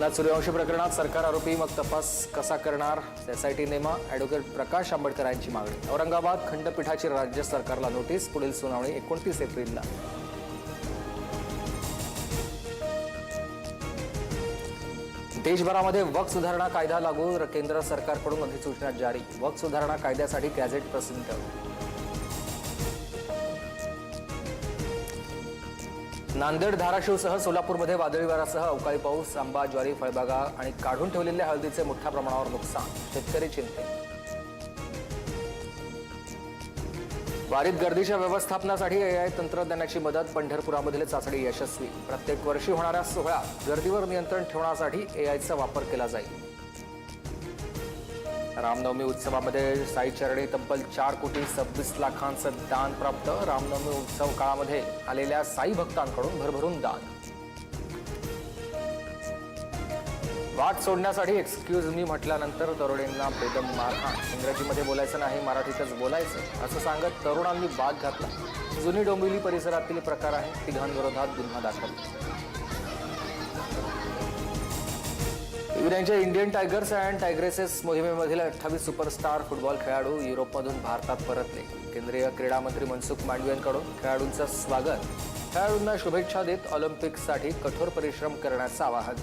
नागनाथ सूर्यवंशी प्रकरणात सरकार आरोपी, मग तपास कसा करणार? एसआयटी नेमा. ॲडव्होकेट प्रकाश आंबेडकर यांची मागणी. औरंगाबाद खंडपीठाची राज्य सरकारला नोटीस. पुढील सुनावणी 29 एप्रिलला. देशभरामध्ये वक्फ सुधारणा कायदा लागू. केंद्र सरकारकडून अधिसूचना जारी. वक्फ सुधारणा कायद्यासाठी गॅझेट प्रसिद्ध. नांदेड, धाराशिवसह सोलापूरमध्ये वादळी वाऱ्यासह अवकाळी पाऊस. आंबा, ज्वारी, फळबागा आणि काढून ठेवलेल्या हळदीचे मोठ्या प्रमाणावर नुकसान. शेतकरी चिंतेत. वारीत गर्दीच्या व्यवस्थापनासाठी एआय तंत्रज्ञानाची मदत. पंढरपुरामधील चाचणी यशस्वी. प्रत्येक वर्षी होणाऱ्या सोहळ्यात गर्दीवर नियंत्रण ठेवण्यासाठी एआयचा वापर केला जाईल. रामनवमी उत्सवामध्ये साई चरणी तब्बल 4,26 लाखांचं दान प्राप्त. रामनवमी उत्सव काळामध्ये आलेल्या साई भक्तांकडून भरभरून दान. वाट सोडण्यासाठी एक्सक्यूज मी म्हटल्यानंतर तरुणींना बेदम मारहाण. इंग्रजीमध्ये बोलायचं नाही, मराठीतच बोलायचं असं सांगत तरुणांनी बाद घातला. जुनी डोंबिवली परिसरातील प्रकार आहे. तिघांविरोधात गुन्हा दाखल. युवरांच्या इंडियन टायगर्स अँड टायग्रेसेस मोहिमेमधील 28 सुपरस्टार फुटबॉल खेळाडू युरोपमधून भारतात परतले. केंद्रीय क्रीडा मंत्री मनसुख मांडवियांकडून खेळाडूंचं स्वागत. खेळाडूंना शुभेच्छा देत ऑलिम्पिकसाठी कठोर परिश्रम करण्याचं आवाहन.